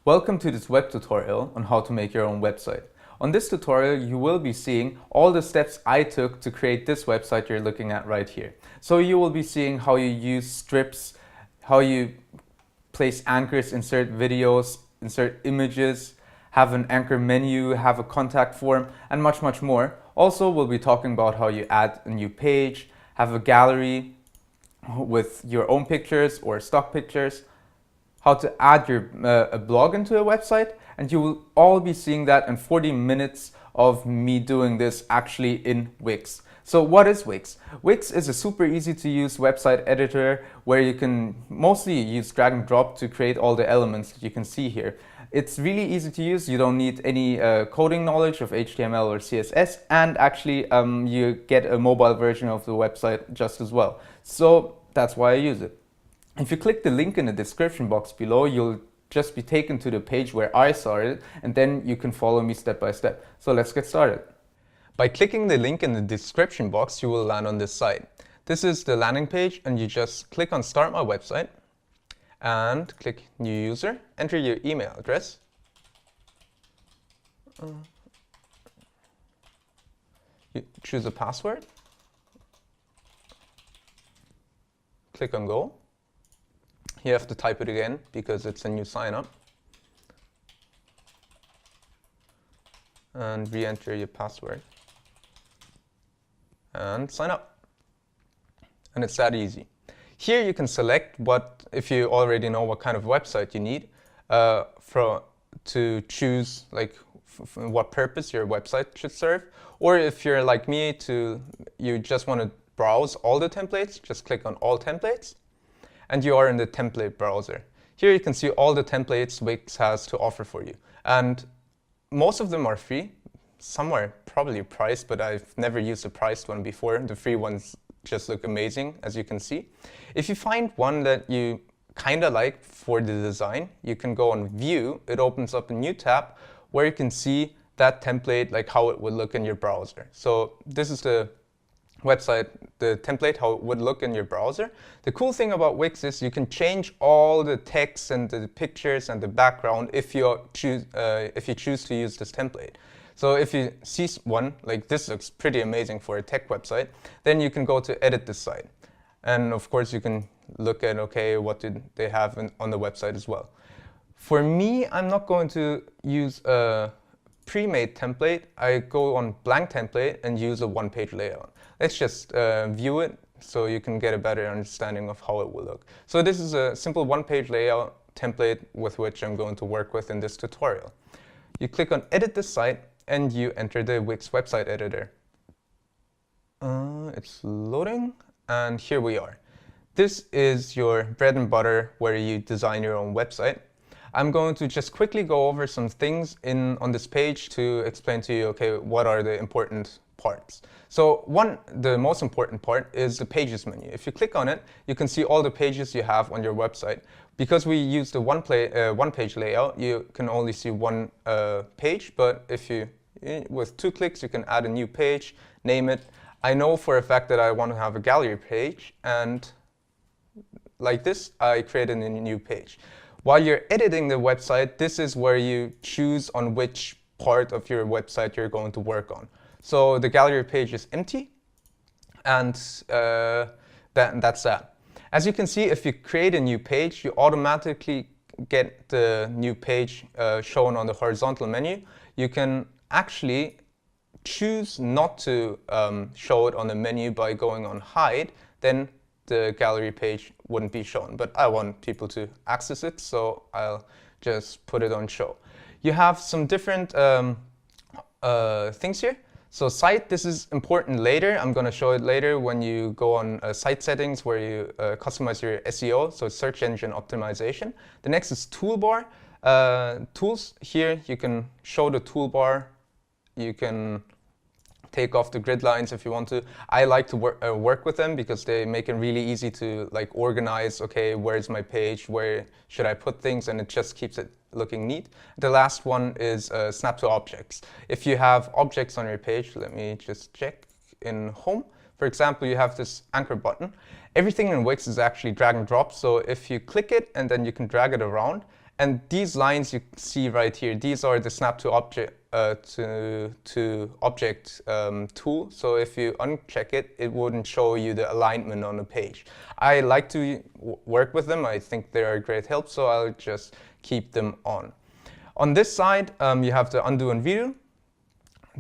Welcome to this web tutorial on how to make your own website. On this tutorial, you will be seeing all the steps I took to create this website you're looking at right here. So you will be seeing how you use strips, how you place anchors, insert videos, insert images, have an anchor menu, have a contact form, and much, much more. Also, we'll be talking about how you add a new page, have a gallery with your own pictures or stock pictures, how to add a blog into a website, and you will all be seeing that in 40 minutes of me doing this actually in Wix. So what is Wix? Wix is a super easy to use website editor where you can mostly use drag and drop to create all the elements that you can see here. It's really easy to use. You don't need any coding knowledge of HTML or CSS, and actually you get a mobile version of the website just as well. So that's why I use it. If you click the link in the description box below, you'll just be taken to the page where I started, and then you can follow me step by step. So let's get started. By clicking the link in the description box, you will land on this site. This is the landing page, and you just click on Start My Website and click New User, enter your email address. You choose a password, click on Go. You have to type it again because it's a new sign up. And re-enter your password. And sign up. And it's that easy. Here you can select if you already know what kind of website you need, to choose what purpose your website should serve. Or if you're like me, you just want to browse all the templates, just click on All Templates. And you are in the template browser. Here you can see all the templates Wix has to offer for you. And most of them are free. Some are probably priced, but I've never used a priced one before. The free ones just look amazing, as you can see. If you find one that you kind of like for the design, you can go on View. It opens up a new tab where you can see that template, like how it would look in your browser. So this is the website, the template, how it would look in your browser. The cool thing about Wix is you can change all the text and the pictures and the background if you choose to use this template. So if you see one, like this looks pretty amazing for a tech website, then you can go to edit this site. And of course you can look at, okay, what did they have on the website as well. For me, I'm not going to use a pre-made template. I go on blank template and use a one-page layout. Let's just view it so you can get a better understanding of how it will look. So this is a simple one-page layout template with which I'm going to work with in this tutorial. You click on Edit this site and you enter the Wix website editor. It's loading, and here we are. This is your bread and butter where you design your own website. I'm going to just quickly go over some things on this page to explain to you, okay, what are the important parts. So the most important part is the Pages menu. If you click on it, you can see all the pages you have on your website. Because we use the one-page layout, you can only see one page, but with 2 clicks, you can add a new page, name it. I know for a fact that I want to have a gallery page, and like this, I created a new page. While you're editing the website, this is where you choose on which part of your website you're going to work on. So the gallery page is empty, and that's that. As you can see, if you create a new page, you automatically get the new page shown on the horizontal menu. You can actually choose not to show it on the menu by going on Hide, then the gallery page wouldn't be shown. But I want people to access it, so I'll just put it on Show. You have some different things here. So site, this is important later. I'm going to show it later when you go on site settings where you customize your SEO, so search engine optimization. The next is toolbar. Tools, here you can show the toolbar. You can take off the grid lines if you want to. I like to work with them because they make it really easy to organize, okay, where's my page, where should I put things, and it just keeps it looking neat. The last one is snap to objects. If you have objects on your page, let me just check in Home. For example, you have this anchor button. Everything in Wix is actually drag and drop, so if you click it and then you can drag it around, And these lines you see right here, these are the snap to object tool. So if you uncheck it, it wouldn't show you the alignment on the page. I like to work with them. I think they are a great help, so I'll just keep them on. On this side, you have the undo and redo.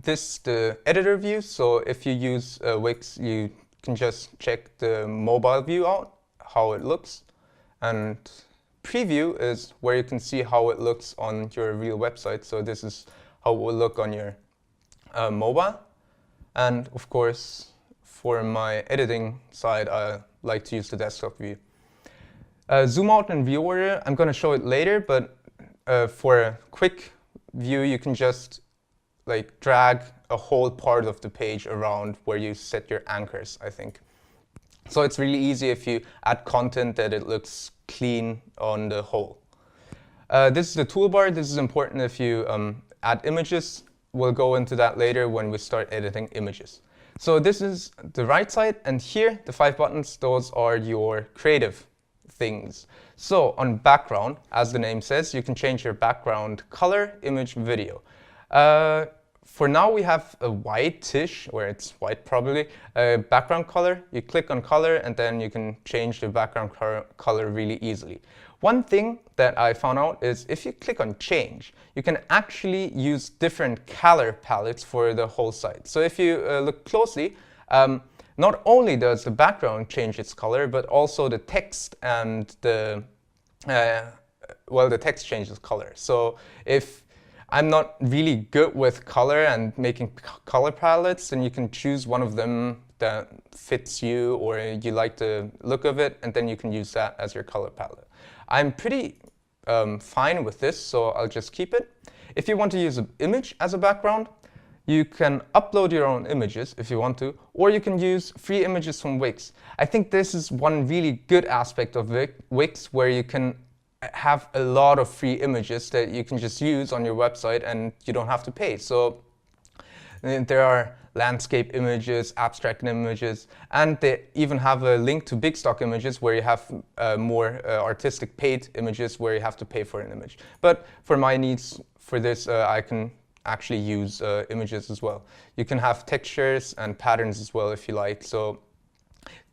This is the editor view. So if you use Wix, you can just check the mobile view out, how it looks. And preview is where you can see how it looks on your real website. So this is how it will look on your mobile. And of course, for my editing side, I like to use the desktop view. Zoom out and view order, I'm going to show it later, but for a quick view, you can just like drag a whole part of the page around where you set your anchors, I think. So it's really easy if you add content that it looks clean on the whole. This is the toolbar. This is important if you add images. We'll go into that later when we start editing images. So this is the right side, and here, the 5 buttons, those are your creative things. So on background, as the name says, you can change your background color, image, video. For now, we have a whitish, or it's white probably, background color. You click on color, and then you can change the background color really easily. One thing that I found out is if you click on change, you can actually use different color palettes for the whole site. So if you look closely, not only does the background change its color, but also the text and the text changes color. So if I'm not really good with color and making color palettes, then you can choose one of them that fits you or you like the look of it, and then you can use that as your color palette. I'm pretty fine with this, so I'll just keep it. If you want to use an image as a background, you can upload your own images if you want to, or you can use free images from Wix. I think this is one really good aspect of Wix, where you can have a lot of free images that you can just use on your website and you don't have to pay. So there are landscape images, abstract images, and they even have a link to big stock images where you have more artistic paid images where you have to pay for an image. But for my needs for this, I can actually use images as well. You can have textures and patterns as well if you like. So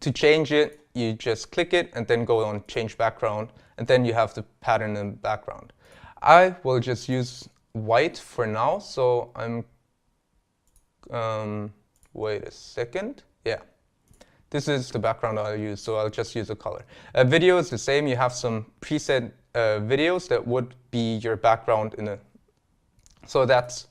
to change it, you just click it and then go on change background, and then you have the pattern in the background. I will just use white for now, so wait a second. Yeah, this is the background I'll use, so I'll just use a color. Video is the same. You have some preset videos that would be your background in a. So that's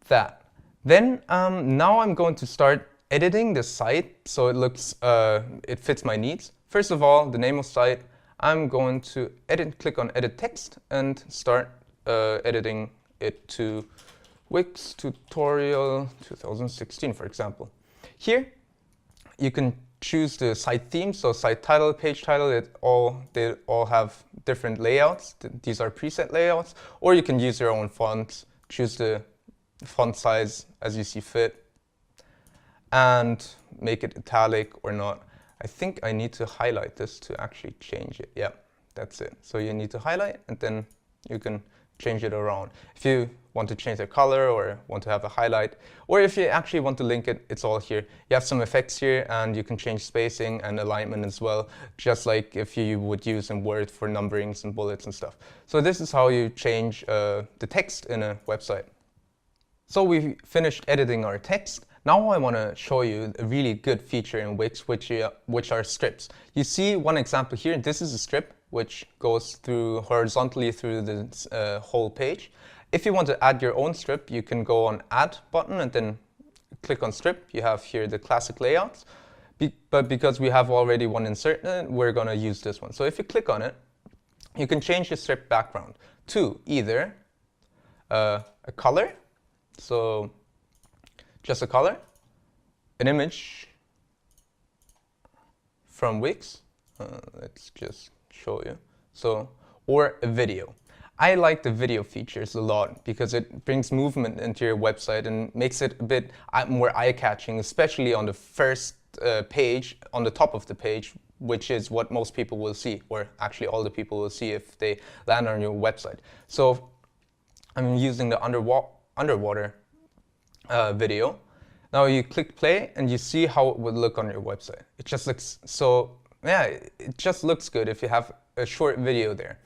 that. Then now I'm going to start editing the site so it looks, it fits my needs. First of all, the name of site. I'm going to click on edit text and start editing it to Wix tutorial 2016, for example. Here, you can choose the site theme, so site title, page title, they all have different layouts. These are preset layouts, or you can use your own fonts, choose the font size as you see fit, and make it italic or not. I think I need to highlight this to actually change it. Yeah, that's it. So you need to highlight, and then you can change it around. If you want to change the color or want to have a highlight, or if you actually want to link it, it's all here. You have some effects here, and you can change spacing and alignment as well, just like if you would use in Word for numberings and bullets and stuff. So this is how you change the text in a website. So we finished editing our text. Now I want to show you a really good feature in Wix, which are strips. You see one example here. This is a strip which goes through horizontally through the whole page. If you want to add your own strip, you can go on Add button and then click on Strip. You have here the classic layouts. But because we have already one inserted, we're going to use this one. So if you click on it, you can change the strip background to either a color, so just a color, an image from Wix, let's just show you, so, or a video. I like the video features a lot because it brings movement into your website and makes it a bit more eye-catching, especially on the first page on the top of the page, which is what most people will see, or actually all the people will see if they land on your website. So I'm using the underwater video. Now you click play and you see how it would look on your website. It just looks so, yeah, it just looks good if you have a short video there.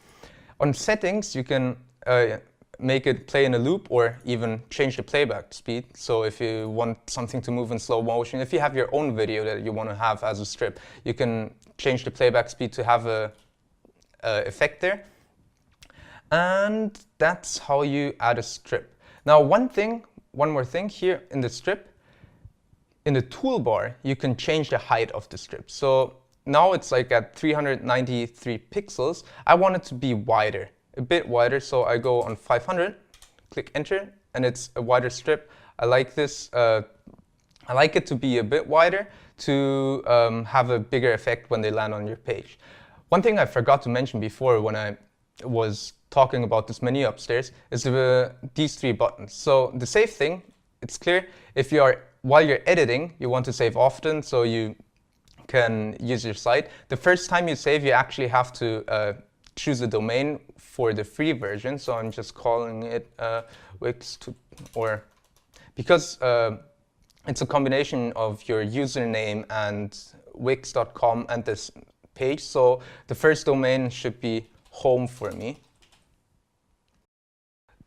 On settings, you can make it play in a loop or even change the playback speed. So if you want something to move in slow motion, if you have your own video that you want to have as a strip, you can change the playback speed to have a effect there. And that's how you add a strip. Now one more thing here in the strip, in the toolbar, you can change the height of the strip. So now it's like at 393 pixels. I want it to be wider, a bit wider. So I go on 500, click enter, and it's a wider strip. I like this. I like it to be a bit wider to have a bigger effect when they land on your page. One thing I forgot to mention before when I was talking about this menu upstairs is these three buttons. So the save thing, it's clear. If you are, while you're editing, you want to save often so you can use your site. The first time you save, you actually have to choose a domain for the free version. So I'm just calling it Wix because it's a combination of your username and Wix.com and this page. So the first domain should be home for me.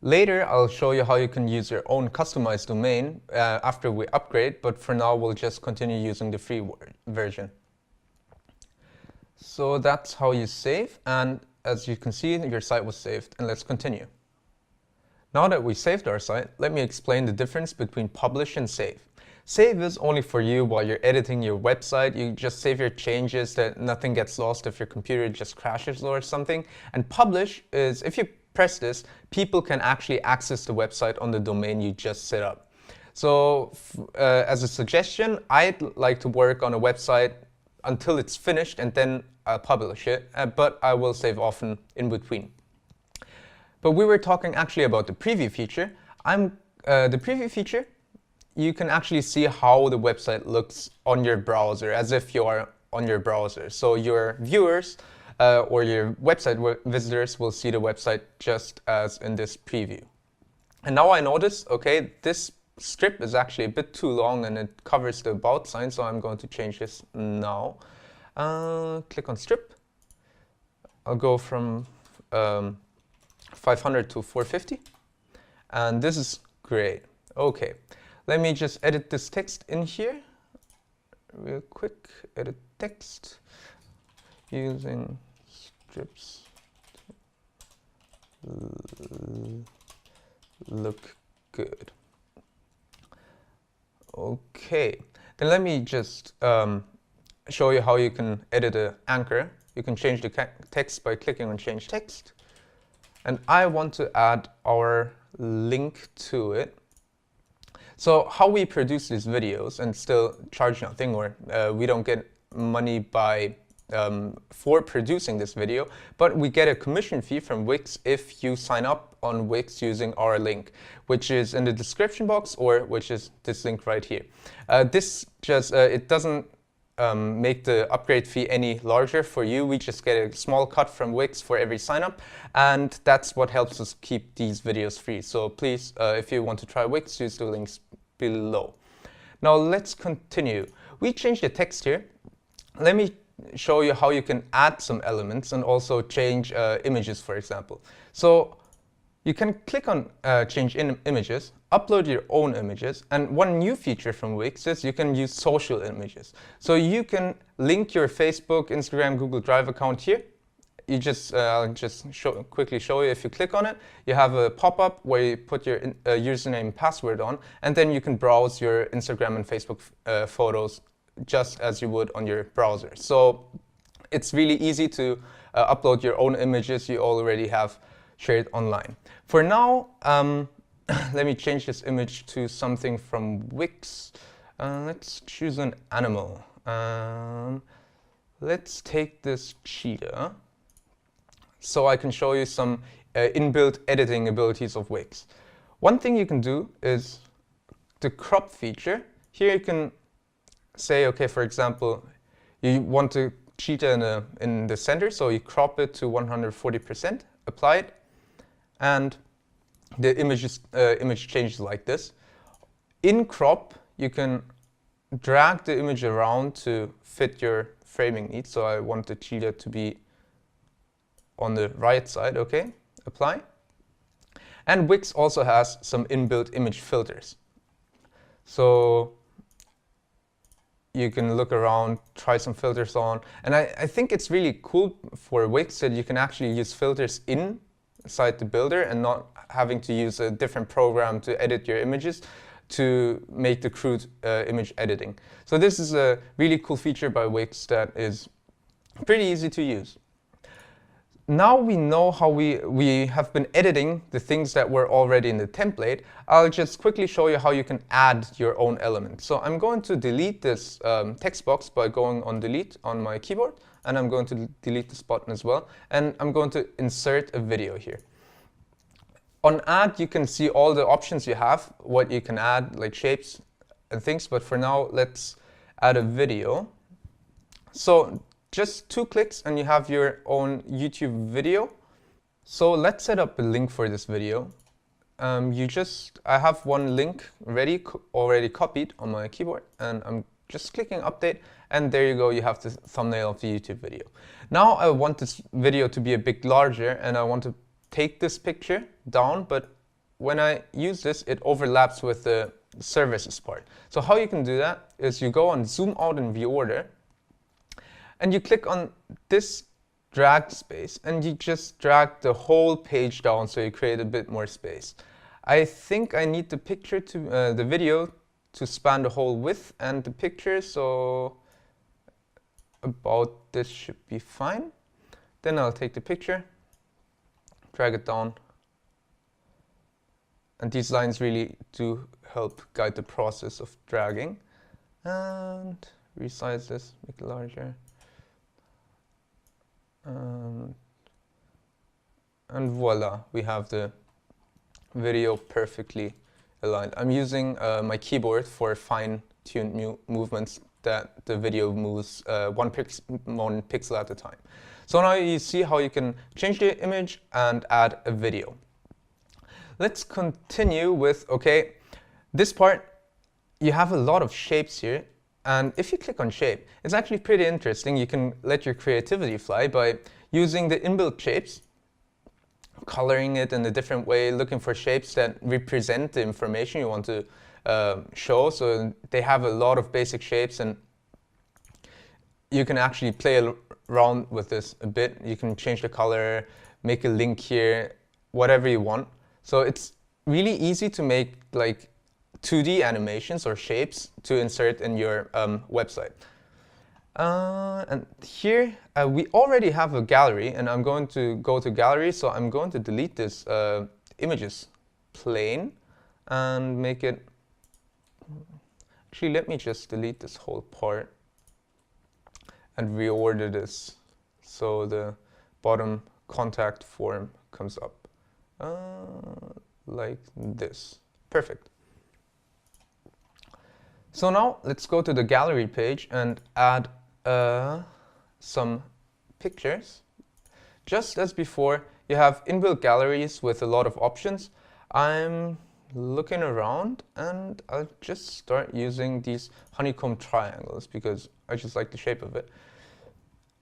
Later, I'll show you how you can use your own customized domain after we upgrade, but for now, we'll just continue using the free version. So that's how you save, and as you can see, your site was saved, and let's continue. Now that we saved our site, let me explain the difference between publish and save. Save is only for you while you're editing your website. You just save your changes that nothing gets lost if your computer just crashes or something. And publish is, if you press this, people can actually access the website on the domain you just set up. So as a suggestion, I'd like to work on a website until it's finished and then I'll publish it, but I will save often in between. But we were talking actually about the preview feature. The preview feature, you can actually see how the website looks on your browser, as if you are on your browser. So your viewers or your website visitors will see the website just as in this preview. And now I notice, okay, this strip is actually a bit too long and it covers the about sign, so I'm going to change this now. Click on strip. I'll go from 500 to 450. And this is great. Okay, let me just edit this text in here real quick. Edit text using strips to look good. Okay, then let me just show you how you can edit an anchor. You can change the text by clicking on change text. And I want to add our link to it. So how we produce these videos and still charge nothing, or we don't get money by for producing this video, but we get a commission fee from Wix if you sign up on Wix using our link, which is in the description box, or which is this link right here. This just, it doesn't make the upgrade fee any larger for you. We just get a small cut from Wix for every sign up, and that's what helps us keep these videos free. So please, if you want to try Wix, use the links below. Now let's continue. We changed the text here. Let me show you how you can add some elements and also change images, for example. So you can click on change images, upload your own images, and one new feature from Wix is you can use social images. So you can link your Facebook, Instagram, Google Drive account here. You just, I'll just quickly show you. If you click on it, you have a pop-up where you put your username and password on, and then you can browse your Instagram and Facebook photos just as you would on your browser. So it's really easy to upload your own images you already have shared online. For now, let me change this image to something from Wix. Let's choose an animal. Let's take this cheetah so I can show you some inbuilt editing abilities of Wix. One thing you can do is the crop feature. Here you can say, okay, for example, you want to cheetah in the center, so you crop it to 140%, apply it, and the image changes like this. In crop, you can drag the image around to fit your framing needs. So I want the cheetah to be on the right side, okay, apply. And Wix also has some inbuilt image filters. So you can look around, try some filters on. And I think it's really cool for Wix that you can actually use filters inside the builder and not having to use a different program to edit your images to make the crude image editing. So this is a really cool feature by Wix that is pretty easy to use. Now we know how we have been editing the things that were already in the template. I'll just quickly show you how you can add your own element. So I'm going to delete this text box by going on delete on my keyboard, and I'm going to delete this button as well, and I'm going to insert a video here. On add, you can see all the options you have, what you can add, like shapes and things, but for now, let's add a video. So just 2 clicks and you have your own YouTube video. So let's set up a link for this video. I have one link already copied on my keyboard, and I'm just clicking update, and there you go, you have the thumbnail of the YouTube video. Now I want this video to be a bit larger, and I want to take this picture down, but when I use this, it overlaps with the services part. So how you can do that is you go on zoom out and view order, and you click on this drag space, and you just drag the whole page down so you create a bit more space. I think I need the picture to the video to span the whole width and the picture, so about this should be fine. Then I'll take the picture, drag it down, and these lines really do help guide the process of dragging. And resize this, make it larger. And voila, we have the video perfectly aligned. I'm using my keyboard for fine-tuned movements that the video moves one pixel at a time. So now you see how you can change the image and add a video. Let's continue with, okay, this part, you have a lot of shapes here. And if you click on shape, it's actually pretty interesting. You can let your creativity fly by using the inbuilt shapes, coloring it in a different way, looking for shapes that represent the information you want to show. So they have a lot of basic shapes, and you can actually play around with this a bit. You can change the color, make a link here, whatever you want. So it's really easy to make like 2D animations or shapes to insert in your website. And here we already have a gallery, and I'm going to go to gallery, so I'm going to delete this images plane and make it, actually let me just delete this whole part and reorder this so the bottom contact form comes up like this. Perfect. So now let's go to the gallery page and add some pictures. Just as before, you have inbuilt galleries with a lot of options. I'm looking around, and I'll just start using these honeycomb triangles because I just like the shape of it.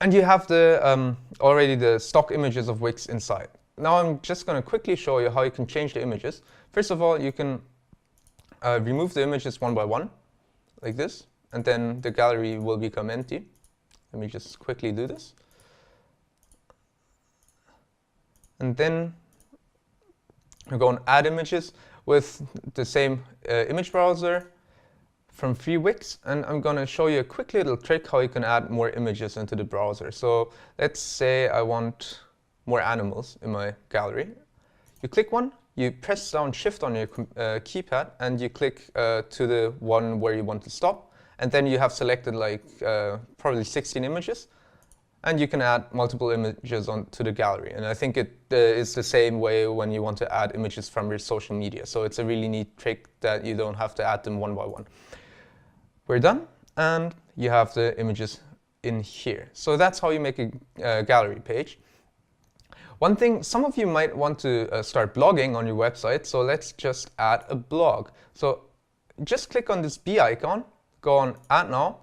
And you have the already the stock images of Wix inside. Now I'm just going to quickly show you how you can change the images. First of all, you can remove the images one by one, like this, and then the gallery will become empty. Let me just quickly do this. And then we're going to add images with the same image browser from FreeWix, and I'm going to show you a quick little trick how you can add more images into the browser. So let's say I want more animals in my gallery. You click one, you press down Shift on your keypad, and you click to the one where you want to stop. And then you have selected like probably 16 images. And you can add multiple images onto the gallery. And I think it is the same way when you want to add images from your social media. So it's a really neat trick that you don't have to add them one by one. We're done. and you have the images in here. So that's how you make a gallery page. One thing, some of you might want to start blogging on your website, so let's just add a blog. So just click on this B icon, go on Add Now,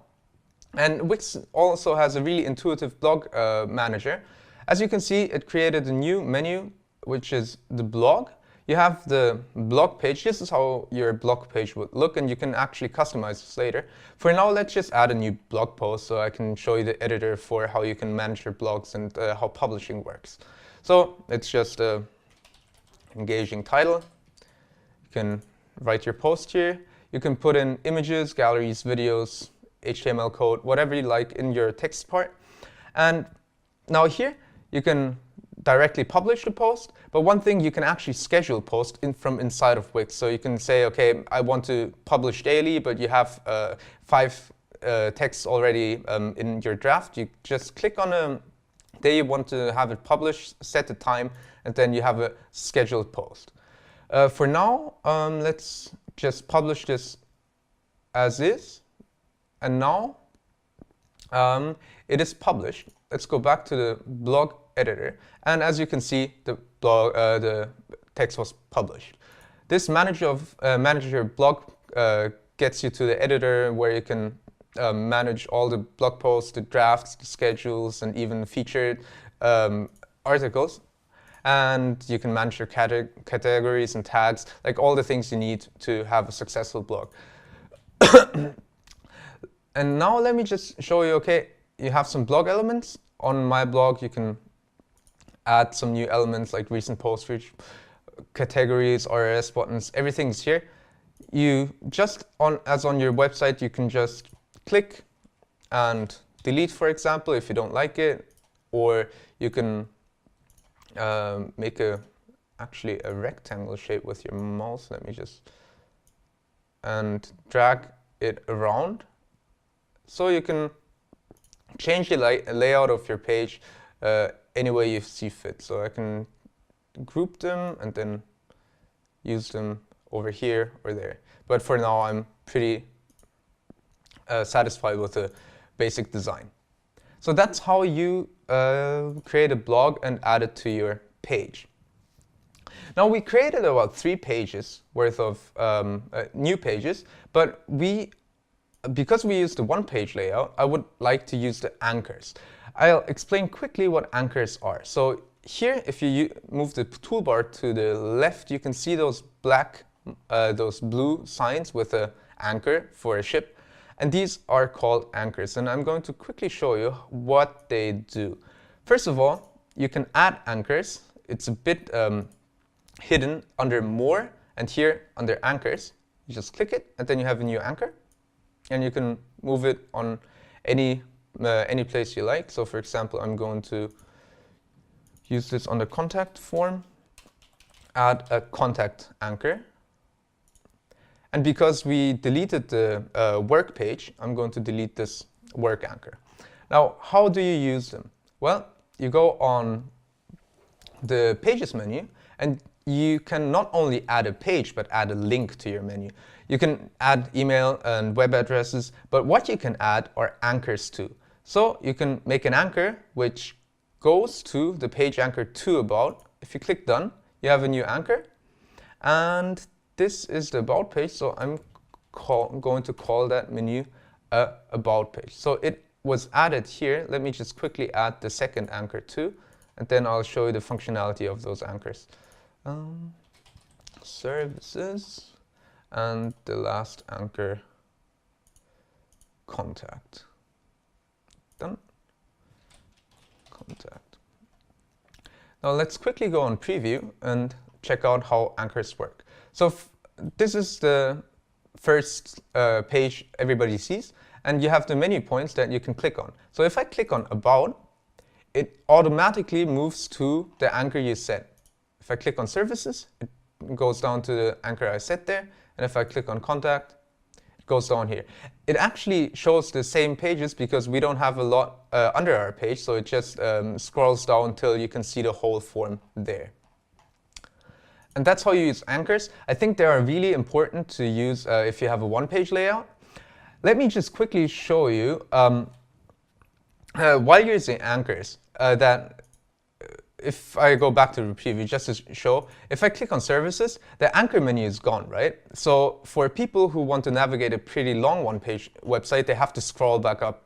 and Wix also has a really intuitive blog manager. As you can see, it created a new menu, which is the blog. You have the blog page. This is how your blog page would look, and you can actually customize this later. For now, let's just add a new blog post so I can show you the editor for how you can manage your blogs and how publishing works. So it's just an engaging title. You can write your post here. You can put in images, galleries, videos, HTML code, whatever you like in your text part. And now here, you can directly publish the post, but one thing, you can actually schedule posts from inside of Wix. So you can say, okay, I want to publish daily, but you have 5 texts already in your draft. You just click on a day you want to have it published, set the time, and then you have a scheduled post. For now, let's just publish this as is, and now it is published. Let's go back to the blog editor, and as you can see, the text was published. This manager blog gets you to the editor where you can manage all the blog posts, the drafts, the schedules, and even featured articles. And you can manage your categories and tags, like all the things you need to have a successful blog. And now let me just show you, okay, you have some blog elements. On my blog, you can add some new elements like recent post reach, categories, RSS buttons, everything's here. You just, as on your website, you can just click and delete, for example, if you don't like it, or you can make actually a rectangle shape with your mouse. Let me just, and drag it around. So you can change the layout of your page any way you see fit. So I can group them and then use them over here or there. But for now, I'm pretty satisfied with the basic design. So that's how you create a blog and add it to your page. Now we created about 3 pages worth of new pages, but because we used the one-page layout, I would like to use the anchors. I'll explain quickly what anchors are. So here, if you move the toolbar to the left, you can see those those blue signs with an anchor for a ship. And these are called anchors. And I'm going to quickly show you what they do. First of all, you can add anchors. It's a bit hidden under More, and here under Anchors. You just click it, and then you have a new anchor. And you can move it on any place you like. So for example, I'm going to use this on the contact form, add a contact anchor. And because we deleted the work page, I'm going to delete this work anchor. Now, how do you use them? Well, you go on the Pages menu, and you can not only add a page, but add a link to your menu. You can add email and web addresses, but what you can add are anchors too. So you can make an anchor which goes to the page anchor to about. If you click done, you have a new anchor. And this is the about page, so I'm going to call that menu a about page. So it was added here. Let me just quickly add the second anchor too, and then I'll show you the functionality of those anchors. Services, and the last anchor, contact. Done. Contact. Now let's quickly go on preview and check out how anchors work. So this is the first page everybody sees, and you have the menu points that you can click on. So if I click on About, it automatically moves to the anchor you set. If I click on Services, it goes down to the anchor I set there, and if I click on Contact, it goes down here. It actually shows the same pages because we don't have a lot under our page, so it just scrolls down until you can see the whole form there. And that's how you use anchors. I think they are really important to use if you have a one-page layout. Let me just quickly show you, while using anchors, that if I go back to the preview just to show, if I click on services, the anchor menu is gone, right? So for people who want to navigate a pretty long one-page website, they have to scroll back up.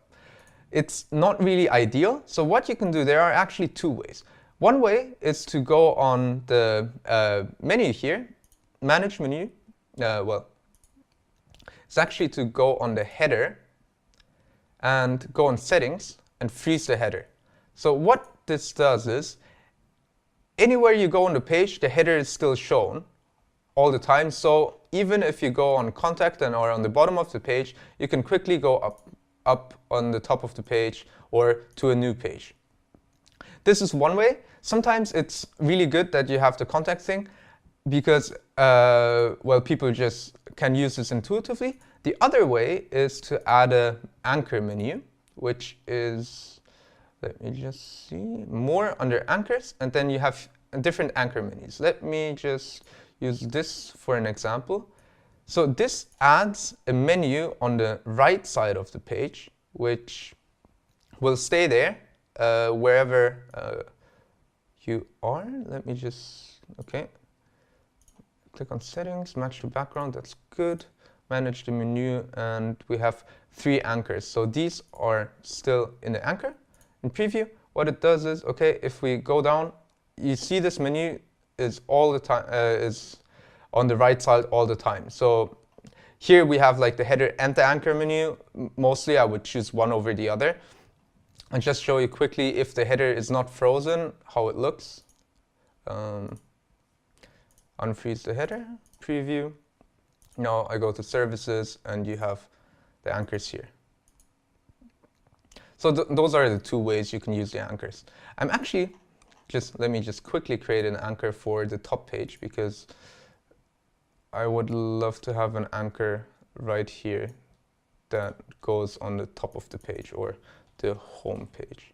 It's not really ideal. So what you can do, there are actually two ways. One way is to go on the menu here, manage menu. It's actually to go on the header and go on settings and freeze the header. So what this does is, anywhere you go on the page, the header is still shown all the time. So even if you go on contact and or on the bottom of the page, you can quickly go up on the top of the page or to a new page. This is one way. Sometimes it's really good that you have the contact thing because, well, people just can use this intuitively. The other way is to add an anchor menu, which is, let me just see, more under anchors, and then you have different anchor menus. Let me just use this for an example. So this adds a menu on the right side of the page, which will stay there wherever you are. Let me just, okay. Click on settings, match the background, that's good. Manage the menu, and we have 3 anchors. So these are still in the anchor. In preview, what it does is, okay, if we go down, you see this menu is all the time, is on the right side all the time. So here we have like the header and the anchor menu. Mostly I would choose one over the other. And just show you quickly if the header is not frozen, how it looks. Unfreeze the header, preview. Now I go to services and you have the anchors here. So those are the 2 ways you can use the anchors. I'm actually, let me just quickly create an anchor for the top page because I would love to have an anchor right here that goes on the top of the page or the home page.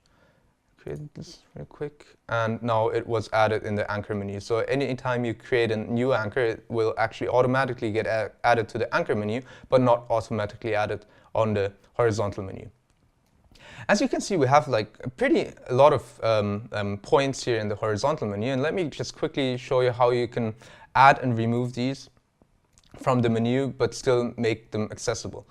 Create this real quick, and now it was added in the anchor menu. So anytime you create a new anchor, it will actually automatically get added to the anchor menu, but not automatically added on the horizontal menu. As you can see, we have like a lot of points here in the horizontal menu, and let me just quickly show you how you can add and remove these from the menu, but still make them accessible.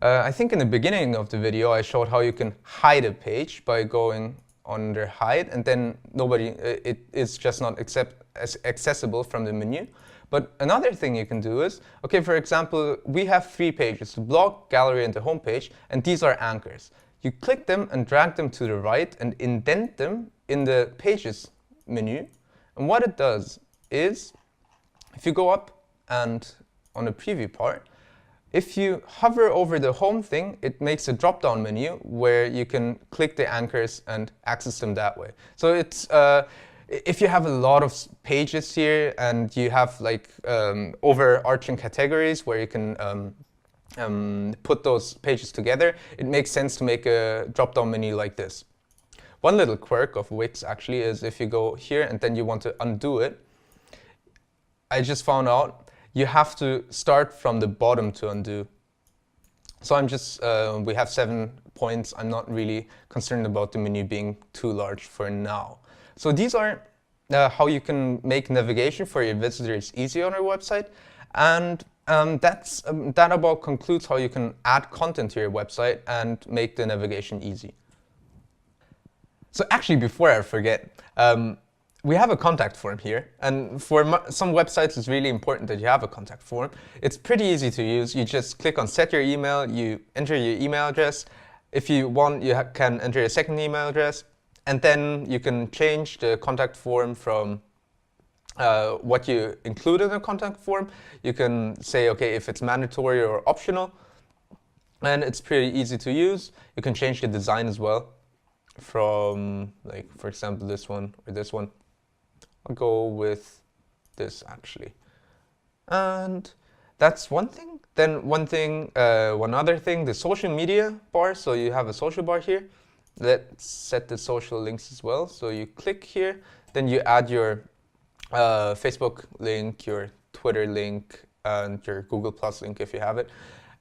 I think in the beginning of the video, I showed how you can hide a page by going under hide, and then it is just not accessible from the menu. But another thing you can do is, okay, for example, we have 3 pages, the blog, gallery, and the home page, and these are anchors. You click them and drag them to the right and indent them in the pages menu. And what it does is, if you go up and on the preview part, if you hover over the home thing, it makes a drop-down menu where you can click the anchors and access them that way. So it's, if you have a lot of pages here and you have like overarching categories where you can put those pages together, it makes sense to make a drop-down menu like this. One little quirk of Wix actually is if you go here and then you want to undo it, I just found out you have to start from the bottom to undo. So I'm just, we have 7 points. I'm not really concerned about the menu being too large for now. So these are how you can make navigation for your visitors easy on our website. And that about concludes how you can add content to your website and make the navigation easy. So actually, before I forget, we have a contact form here, and for some websites it's really important that you have a contact form. It's pretty easy to use. You just click on set your email, you enter your email address. If you want, you can enter a second email address, and then you can change the contact form from what you include in the contact form. You can say, okay, if it's mandatory or optional, and it's pretty easy to use. You can change the design as well from, like, for example, this one or this one. I'll go with this actually. And that's one thing. Then one other thing, the social media bar. So you have a social bar here. Let's set the social links as well. So you click here, then you add your Facebook link, your Twitter link, and your Google Plus link if you have it.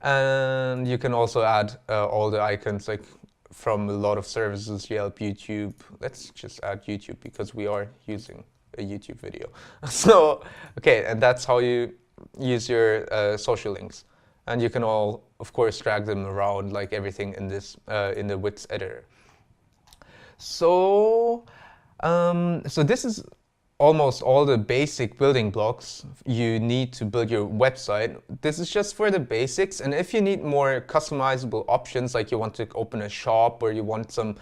And you can also add all the icons like from a lot of services, Yelp, YouTube. Let's just add YouTube because we are using a YouTube video. So, okay, and that's how you use your social links. And you can all, of course, drag them around like everything in this in the Wix editor. So, so this is almost all the basic building blocks you need to build your website. This is just for the basics, and if you need more customizable options, like you want to open a shop or you want some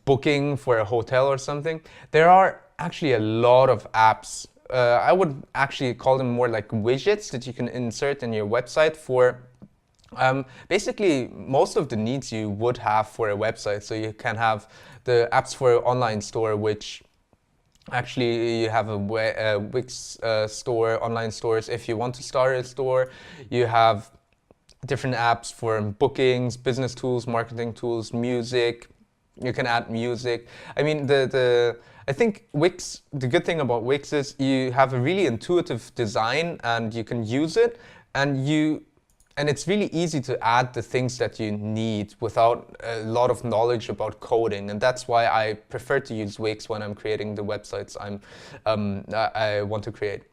booking for a hotel or something, there are actually a lot of apps. I would actually call them more like widgets that you can insert in your website for basically most of the needs you would have for a website. So you can have the apps for online store, which actually you have a Wix store, online stores. If you want to start a store, you have different apps for bookings, business tools, marketing tools, music. You can add music. I mean, I think Wix, the good thing about Wix is you have a really intuitive design and you can use it, and it's really easy to add the things that you need without a lot of knowledge about coding. And that's why I prefer to use Wix when I'm creating the websites I want to create.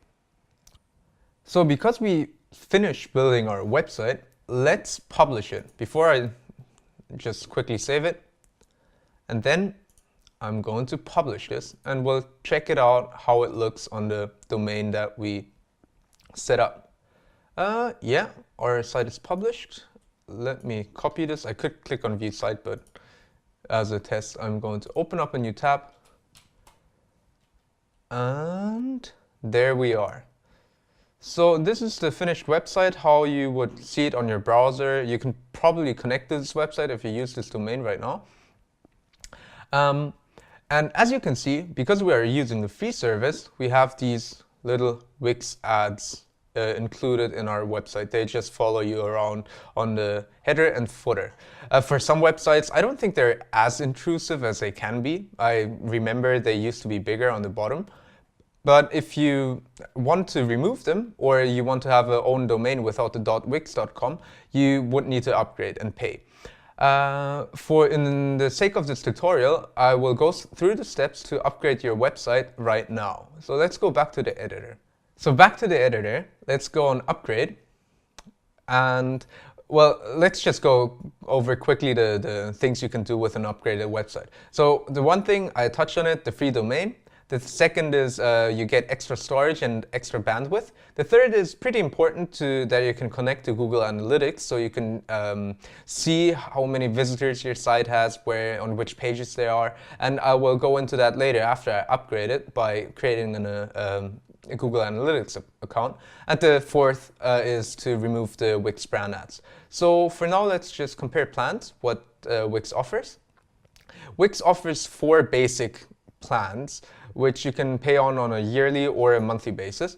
So because we finished building our website, let's publish it. Before I just quickly save it. And then I'm going to publish this and we'll check it out how it looks on the domain that we set up. Yeah, our site is published. Let me copy this. I could click on view site, but as a test, I'm going to open up a new tab. And there we are. So this is the finished website, how you would see it on your browser. You can probably connect to this website if you use this domain right now. And as you can see, because we are using the free service, we have these little Wix ads included in our website. They just follow you around on the header and footer. For some websites, I don't think they're as intrusive as they can be. I remember they used to be bigger on the bottom. But if you want to remove them, or you want to have your own domain without the .wix.com, you would need to upgrade and pay. In the sake of this tutorial, I will go through the steps to upgrade your website right now. So let's go back to the editor. So back to the editor, let's go on upgrade. And well, let's just go over quickly the things you can do with an upgraded website. So the one thing, I touched on it, the free domain. The second is you get extra storage and extra bandwidth. The third is pretty important that you can connect to Google Analytics, so you can see how many visitors your site has, on which pages they are. And I will go into that later after I upgrade it by creating a Google Analytics account. And the fourth is to remove the Wix brand ads. So for now, let's just compare plans, what Wix offers. Wix offers 4 basic plans, which you can pay on a yearly or a monthly basis.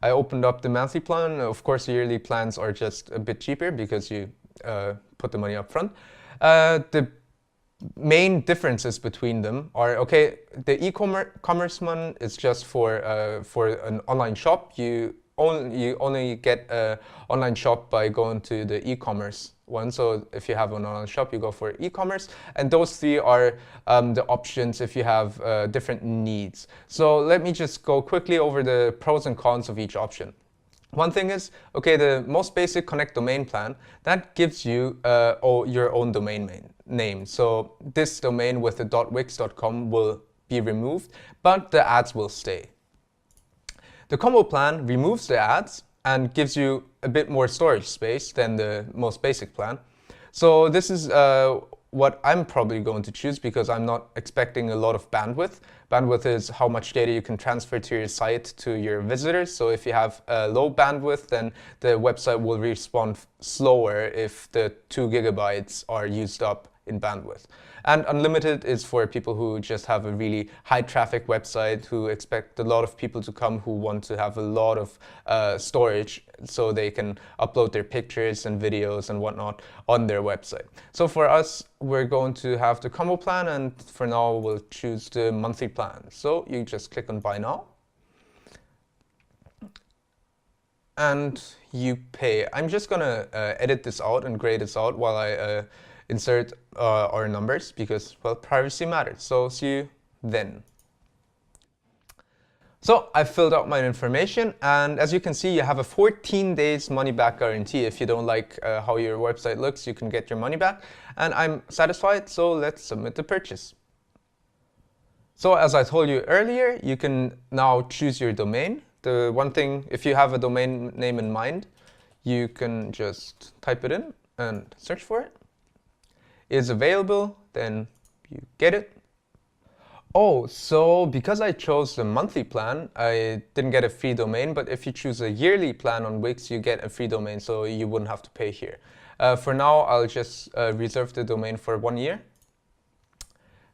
I opened up the monthly plan. Of course, the yearly plans are just a bit cheaper because you put the money up front. The main differences between them are, okay, the e-commerce one is just for an online shop. You only get an online shop by going to the e-commerce one. So if you have an online shop, you go for e-commerce. And those 3 are the options if you have different needs. So let me just go quickly over the pros and cons of each option. One thing is, okay, the most basic Connect Domain plan, that gives you your own domain name. So this domain with the .wix.com will be removed, but the ads will stay. The combo plan removes the ads and gives you a bit more storage space than the most basic plan. So this is what I'm probably going to choose because I'm not expecting a lot of bandwidth. Bandwidth is how much data you can transfer to your site to your visitors. So if you have low bandwidth, then the website will respond slower if the 2 gigabytes are used up in bandwidth. And unlimited is for people who just have a really high traffic website, who expect a lot of people to come, who want to have a lot of storage so they can upload their pictures and videos and whatnot on their website. So for us, we're going to have the combo plan, and for now we'll choose the monthly plan. So you just click on buy now. and you pay. I'm just gonna edit this out and grade this out while I insert our numbers because, well, privacy matters. So see you then. So I filled out my information, and as you can see, you have a 14 days money back guarantee. If you don't like how your website looks, you can get your money back. And I'm satisfied, so let's submit the purchase. So as I told you earlier, you can now choose your domain. The one thing, if you have a domain name in mind, you can just type it in and search for it. It's available, then you get it. Oh, so because I chose the monthly plan, I didn't get a free domain, but if you choose a yearly plan on Wix, you get a free domain, so you wouldn't have to pay here. For now, I'll just reserve the domain for 1 year.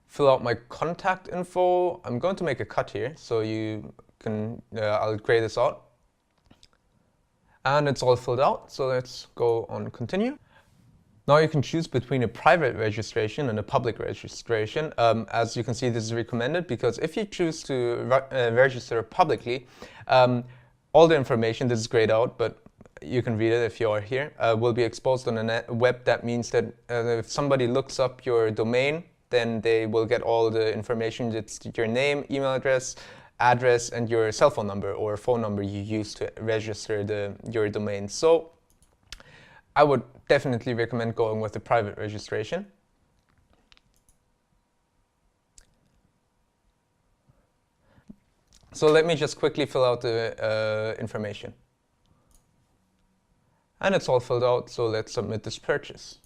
Fill out my contact info. I'm going to make a cut here, so you can, I'll grade this out. And it's all filled out, so let's go on continue. Now you can choose between a private registration and a public registration. As you can see, this is recommended because if you choose to register publicly, all the information, this is grayed out, but you can read it if you are here, will be exposed on the web. That means that if somebody looks up your domain, then they will get all the information. It's your name, email address, and your cell phone number or phone number you use to register your domain. So I would definitely recommend going with the private registration. So let me just quickly fill out the information. And it's all filled out, so let's submit this purchase.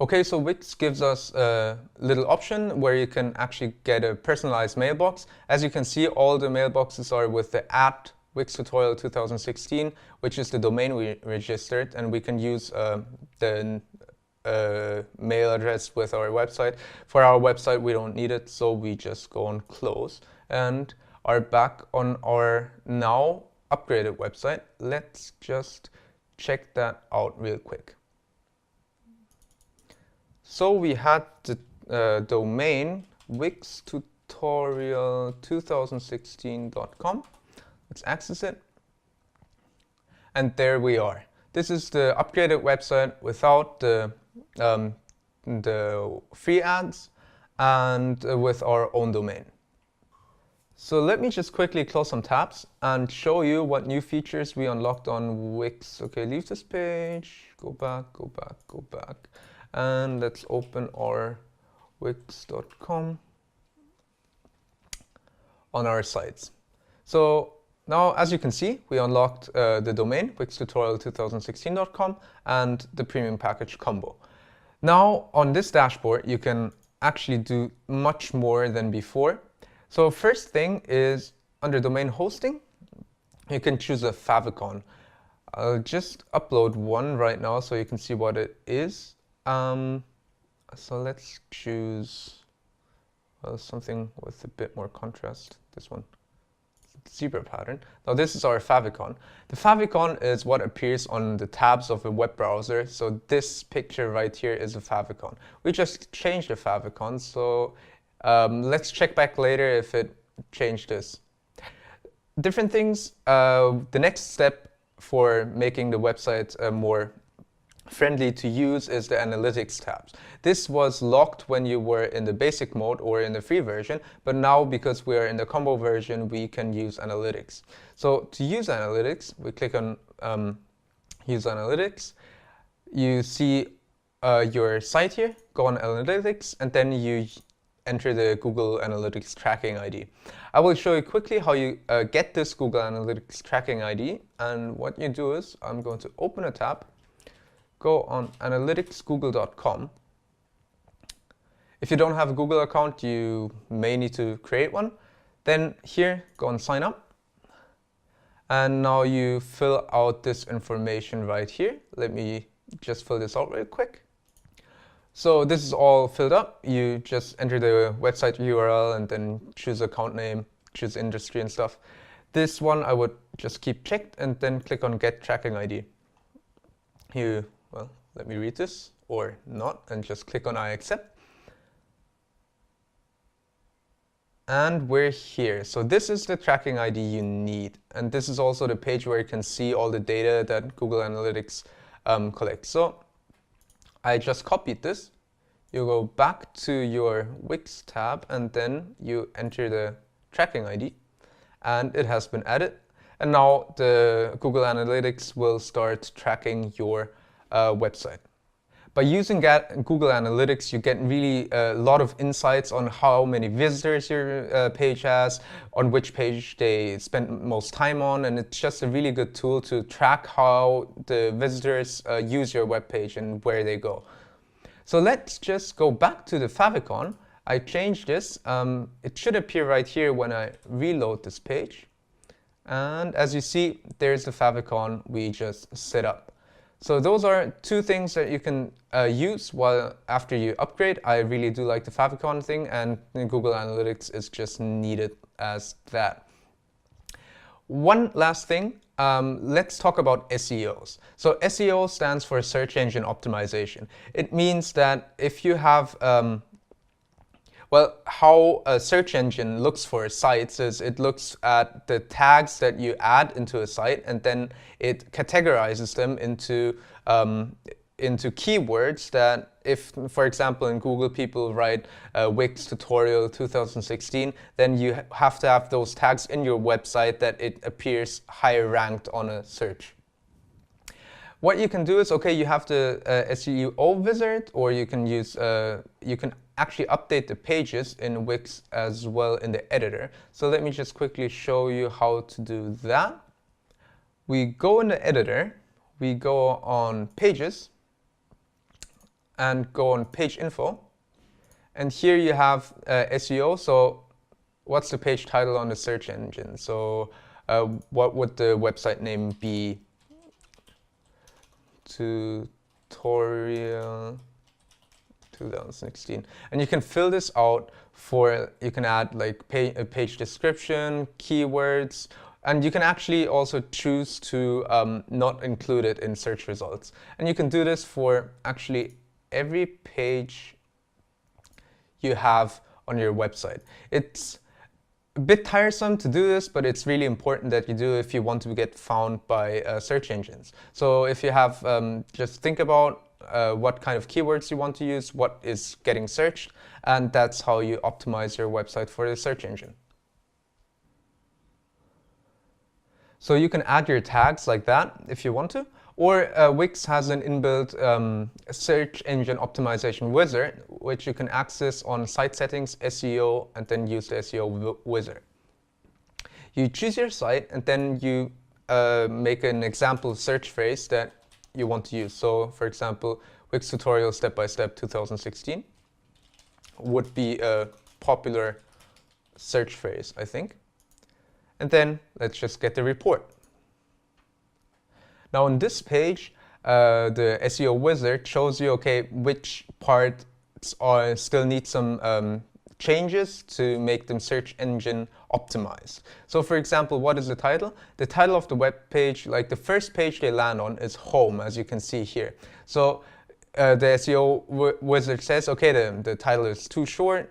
Okay, so Wix gives us a little option where you can actually get a personalized mailbox. As you can see, all the mailboxes are with the @Wix Tutorial 2016, which is the domain we registered, and we can use the mail address with our website. For our website, we don't need it, so we just go on close and are back on our now upgraded website. Let's just check that out real quick. So we had the domain wixtutorial2016.com. Let's access it. And there we are. This is the upgraded website without the free ads and with our own domain. So let me just quickly close some tabs and show you what new features we unlocked on Wix. Okay, leave this page, go back. And let's open our wix.com on our sites. So now, as you can see, we unlocked the domain wixtutorial2016.com and the premium package combo. Now, on this dashboard, you can actually do much more than before. So first thing is under domain hosting, you can choose a favicon. I'll just upload one right now so you can see what it is. So let's choose something with a bit more contrast. This one, zebra pattern. Now this is our favicon. The favicon is what appears on the tabs of a web browser. So this picture right here is a favicon. We just changed the favicon, so let's check back later if it changed this. Different things. The next step for making the website more friendly to use is the analytics tabs. This was locked when you were in the basic mode or in the free version, but now because we are in the combo version, we can use analytics. So to use analytics, we click on use analytics. You see your site here, go on analytics, and then you enter the Google Analytics tracking ID. I will show you quickly how you get this Google Analytics tracking ID. And what you do is, I'm going to open a tab, go on analyticsgoogle.com. If you don't have a Google account, you may need to create one. Then here, go on sign up. And now you fill out this information right here. Let me just fill this out real quick. So this is all filled up. You just enter the website URL and then choose account name, choose industry and stuff. This one I would just keep checked and then click on get tracking ID. Well, let me read this or not and just click on I accept. And we're here. So this is the tracking ID you need. And this is also the page where you can see all the data that Google Analytics collects. So I just copied this. You go back to your Wix tab and then you enter the tracking ID and it has been added. And now the Google Analytics will start tracking your website. By using Google Analytics, you get really a lot of insights on how many visitors your page has, on which page they spend most time on, and it's just a really good tool to track how the visitors use your web page and where they go. So let's just go back to the favicon. I changed this. It should appear right here when I reload this page. And as you see, there's the favicon we just set up. So those are two things that you can use after you upgrade. I really do like the favicon thing, and Google Analytics is just needed as that. One last thing, let's talk about SEOs. So SEO stands for search engine optimization. It means that if you have how a search engine looks for sites is it looks at the tags that you add into a site, and then it categorizes them into keywords that, if, for example, in Google people write Wix tutorial 2016, then you have to have those tags in your website that it appears higher ranked on a search. What you can do is, okay, you have the SEO wizard, or you can use you can actually update the pages in Wix as well in the editor. So let me just quickly show you how to do that. We go in the editor, we go on pages and go on page info. And here you have SEO. So what's the page title on the search engine? So what would the website name be? Tutorial 2016, and you can fill this out you can add like a page description, keywords, and you can actually also choose to not include it in search results. And you can do this for actually every page you have on your website. It's a bit tiresome to do this, but it's really important that you do if you want to get found by search engines. So if you have, just think about what kind of keywords you want to use, what is getting searched, and that's how you optimize your website for the search engine. So you can add your tags like that if you want to, or Wix has an inbuilt search engine optimization wizard, which you can access on site settings, SEO, and then use the SEO wizard. You choose your site, and then you make an example search phrase that you want to use. So for example, Wix tutorial step-by-step 2016 would be a popular search phrase, I think. And then let's just get the report. Now on this page, the SEO wizard shows you, okay, which parts still need some changes to make them search engine optimized. So for example, what is the title? The title of the web page, like the first page they land on, is home, as you can see here. So the SEO wizard says, okay, the title is too short,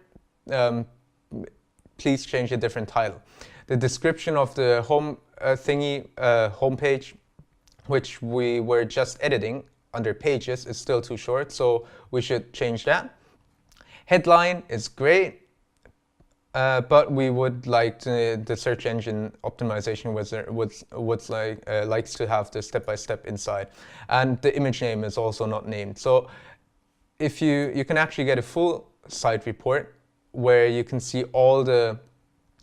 please change a different title. The description of the home homepage, which we were just editing under pages, is still too short, so we should change that. Headline is great, but we would like the search engine optimization wizard likes to have the step-by-step inside, and the image name is also not named. So if you can actually get a full site report where you can see all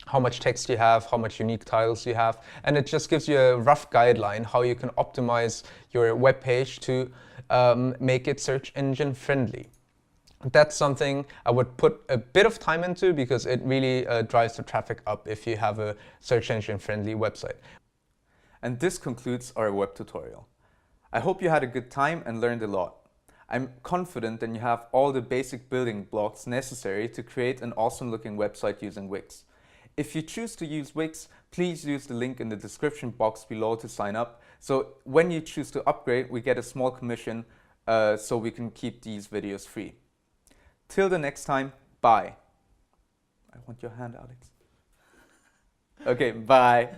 how much text you have, how much unique titles you have, and it just gives you a rough guideline how you can optimize your web page to make it search engine friendly. That's something I would put a bit of time into, because it really drives the traffic up if you have a search engine friendly website. And this concludes our web tutorial. I hope you had a good time and learned a lot. I'm confident that you have all the basic building blocks necessary to create an awesome looking website using Wix. If you choose to use Wix, please use the link in the description box below to sign up. So when you choose to upgrade, we get a small commission so we can keep these videos free. Till the next time, bye. I want your hand, Alex. Okay, bye.